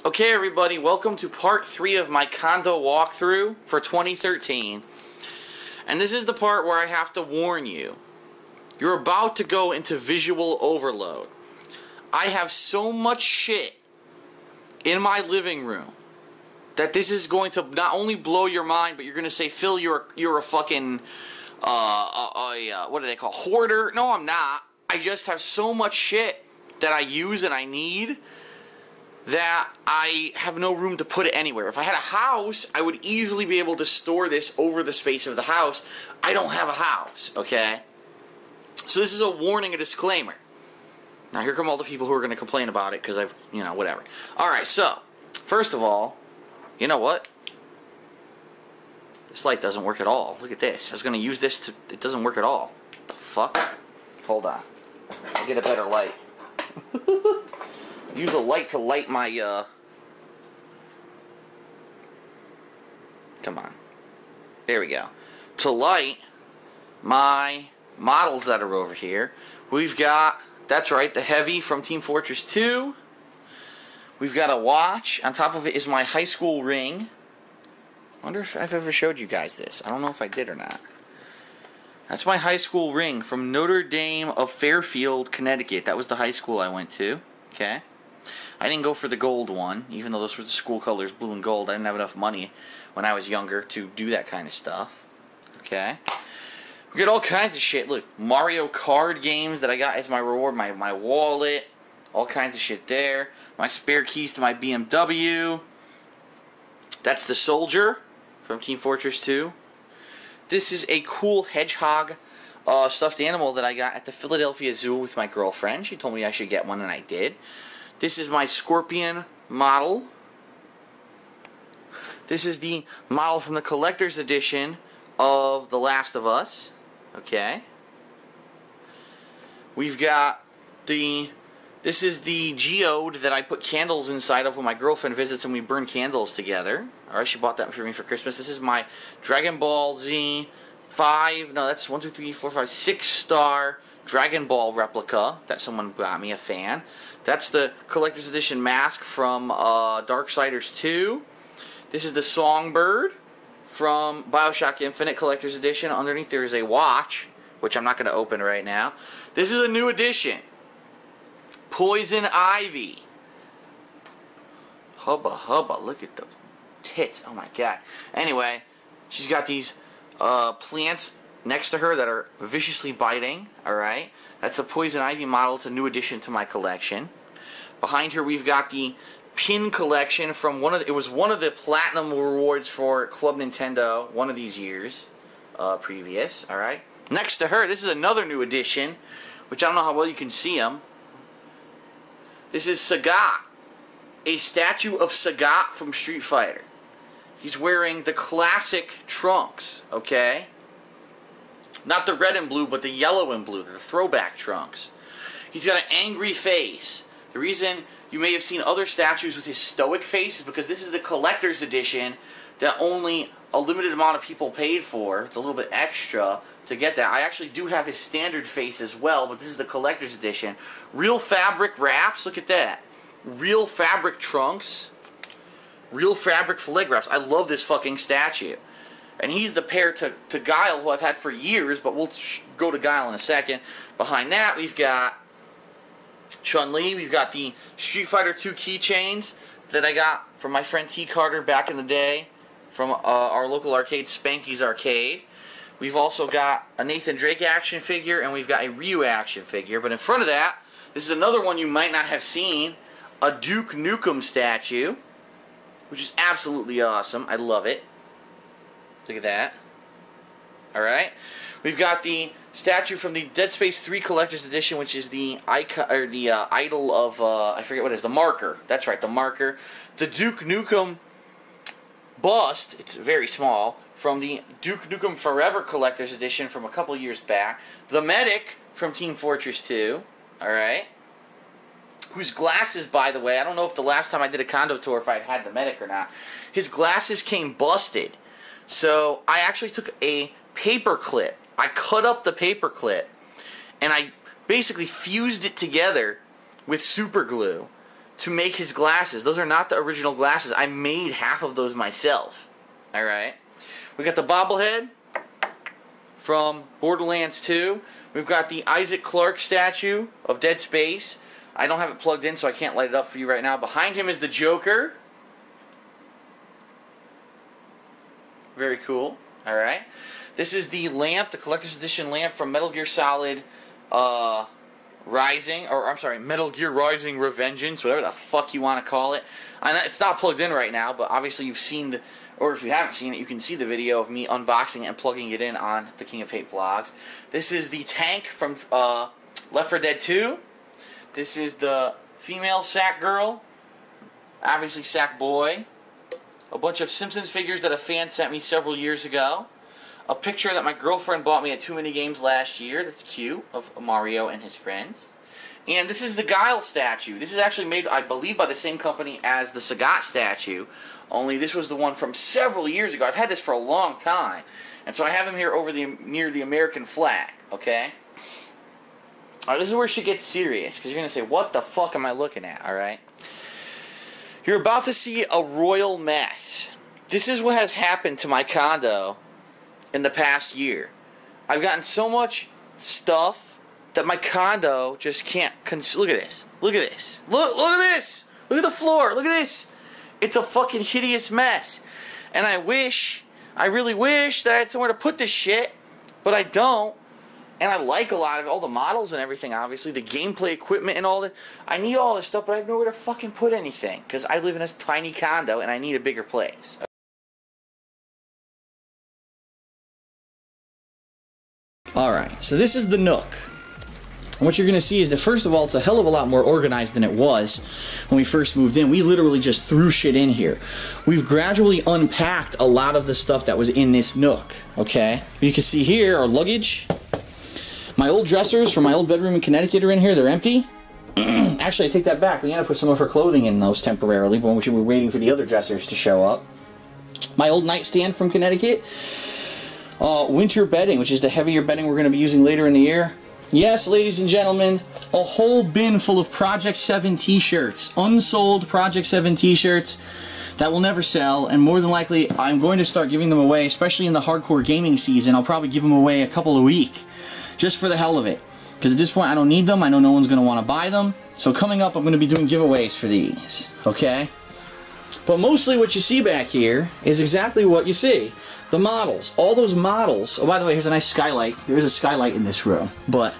Okay, everybody, welcome to part 3 of my condo walkthrough for 2013. And this is the part where I have to warn you. You're about to go into visual overload. I have so much shit in my living room that this is going to not only blow your mind, but you're going to say, Phil, you're a fucking, what do they call, hoarder? No, I'm not. I just have so much shit that I use and I need that I have no room to put it anywhere. If I had a house, I would easily be able to store this over the space of the house. I don't have a house, okay? So this is a warning, a disclaimer. Now here come all the people who are going to complain about it because I've, whatever. Alright, so, first of all, you know what? This light doesn't work at all. Look at this. I was going to use this to, it doesn't work at all. What the fuck? Hold on. I'll get a better light. Use a light to light my, come on. There we go. To light my models that are over here, we've got, that's right, the Heavy from Team Fortress 2. We've got a watch. On top of it is my high school ring. I wonder if I've ever showed you guys this. I don't know if I did or not. That's my high school ring from Notre Dame of Fairfield, Connecticut. That was the high school I went to. Okay. I didn't go for the gold one, even though those were the school colors, blue and gold. I didn't have enough money when I was younger to do that kind of stuff. Okay. We got all kinds of shit. Look, Mario Kart games that I got as my reward, my wallet, all kinds of shit there. My spare keys to my BMW. That's the Soldier from Team Fortress 2. This is a cool hedgehog stuffed animal that I got at the Philadelphia Zoo with my girlfriend. She told me I should get one, and I did. This is my Scorpion model. This is the model from the collector's edition of The Last of Us. Okay. We've got this is the geode that I put candles inside of when my girlfriend visits and we burn candles together. Alright, she bought that for me for Christmas. This is my Dragon Ball Z 6-star Dragon Ball replica that someone got me, a fan. That's the collector's edition mask from Darksiders 2. This is the Songbird from Bioshock Infinite collector's edition. Underneath there is a watch, which I'm not going to open right now. This is a new edition. Poison Ivy. Hubba hubba, look at the tits. Oh my god. Anyway, she's got these plants next to her that are viciously biting. Alright. That's a Poison Ivy model. It's a new addition to my collection. Behind her we've got the pin collection from it was one of the platinum rewards for Club Nintendo one of these years previous. Alright. Next to her, this is another new addition, which I don't know how well you can see them. This is Sagat, a statue of Sagat from Street Fighter. He's wearing the classic trunks, okay? Not the red and blue, but the yellow and blue, the throwback trunks. He's got an angry face. The reason you may have seen other statues with his stoic face is because this is the collector's edition that only a limited amount of people paid for. It's a little bit extra to get that. I actually do have his standard face as well, but this is the collector's edition. Real fabric wraps, look at that. Real fabric trunks. Real fabric leg wraps. I love this fucking statue. And he's the pair to Guile, who I've had for years, but we'll go to Guile in a second. Behind that, we've got Chun-Li. We've got the Street Fighter 2 keychains that I got from my friend T. Carter back in the day from our local arcade, Spanky's Arcade. We've also got a Nathan Drake action figure, and we've got a Ryu action figure. But in front of that, this is another one you might not have seen, a Duke Nukem statue, which is absolutely awesome. I love it. Look at that. Alright. We've got the statue from the Dead Space 3 Collector's Edition, which is the icon, or the idol of, I forget what it is, the marker. That's right, the marker. The Duke Nukem bust, it's very small, from the Duke Nukem Forever Collector's Edition from a couple years back. The Medic from Team Fortress 2. Alright. Whose glasses, by the way, I don't know if the last time I did a condo tour if I had the Medic or not. His glasses came busted. So I actually took a paper clip. I cut up the paper clip and I basically fused it together with super glue to make his glasses. Those are not the original glasses. I made half of those myself. Alright. We got the bobblehead from Borderlands 2. We've got the Isaac Clarke statue of Dead Space. I don't have it plugged in, so I can't light it up for you right now. Behind him is the Joker. Very cool. Alright. This is the lamp, the collector's edition lamp from Metal Gear Solid Rising, or I'm sorry, Metal Gear Rising Revengeance, whatever the fuck you want to call it. It's not plugged in right now, but obviously you've seen the, or if you haven't seen it, you can see the video of me unboxing it and plugging it in on the King of Hate vlogs. This is the tank from Left 4 Dead 2. This is the female sack girl, obviously sack boy. A bunch of Simpsons figures that a fan sent me several years ago. A picture that my girlfriend bought me at Too Many Games last year. That's cute, of Mario and his friends. And this is the Guile statue. This is actually made, I believe, by the same company as the Sagat statue. Only this was the one from several years ago. I've had this for a long time. And so I have him here over near the American flag. Okay? Alright, this is where shit gets serious. Because you're going to say, what the fuck am I looking at? Alright? You're about to see a royal mess. This is what has happened to my condo in the past year. I've gotten so much stuff that my condo just can't look at this. Look at this. Look at this. Look at the floor. Look at this. It's a fucking hideous mess. And I really wish that I had somewhere to put this shit, but I don't. And I like a lot of it, all the models and everything, obviously, the gameplay equipment and all that. I need all this stuff, but I have nowhere to fucking put anything, because I live in a tiny condo and I need a bigger place. Alright, so this is the Nook. And what you're going to see is that, first of all, it's a hell of a lot more organized than it was when we first moved in. We literally just threw shit in here. We've gradually unpacked a lot of the stuff that was in this Nook, okay? You can see here our luggage. My old dressers from my old bedroom in Connecticut are in here. They're empty. Actually, I take that back. Leanna put some of her clothing in those temporarily when we were waiting for the other dressers to show up. My old nightstand from Connecticut. Winter bedding, which is the heavier bedding we're going to be using later in the year. Yes, ladies and gentlemen, a whole bin full of Project 7 t-shirts. Unsold Project 7 t-shirts that will never sell, and more than likely I'm going to start giving them away, especially in the hardcore gaming season. I'll probably give them away a couple a week, just for the hell of it. Because at this point I don't need them, I know no one's going to want to buy them. So coming up I'm going to be doing giveaways for these, okay? But mostly what you see back here is exactly what you see. The models. All those models. Oh, by the way, here's a nice skylight. There is a skylight in this room. But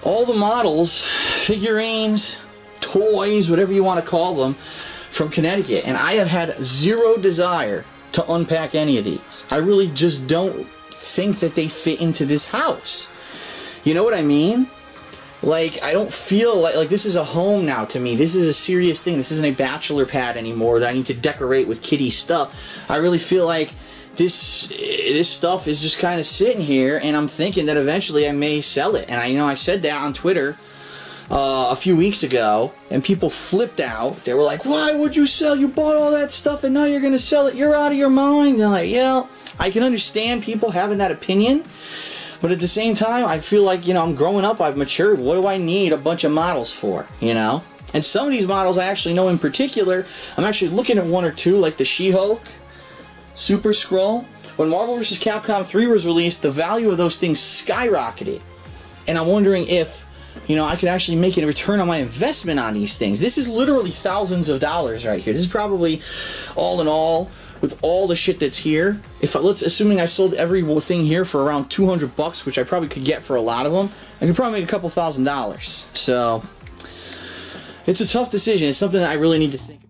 all the models, figurines, toys, whatever you want to call them, from Connecticut. And I have had zero desire to unpack any of these. I really just don't think that they fit into this house. You know what I mean? Like, I don't feel like this is a home now to me. This is a serious thing. This isn't a bachelor pad anymore that I need to decorate with kitty stuff. I really feel like this stuff is just kind of sitting here, and I'm thinking that eventually I may sell it. And I said that on Twitter a few weeks ago, and people flipped out. They were like, "Why would you sell? You bought all that stuff, and now you're going to sell it. You're out of your mind." And I'm like, yeah, I can understand people having that opinion. But at the same time, I feel like, I'm growing up, I've matured. What do I need a bunch of models for, And some of these models I actually know in particular. I'm actually looking at one or two, like the She-Hulk, Super Skrull. When Marvel vs. Capcom 3 was released, the value of those things skyrocketed. And I'm wondering if, I could actually make a return on my investment on these things. This is literally thousands of dollars right here. This is probably, all in all, with all the shit that's here, assuming I sold every thing here for around $200, which I probably could get for a lot of them, I could probably make a couple $1,000s. So, it's a tough decision. It's something that I really need to think about.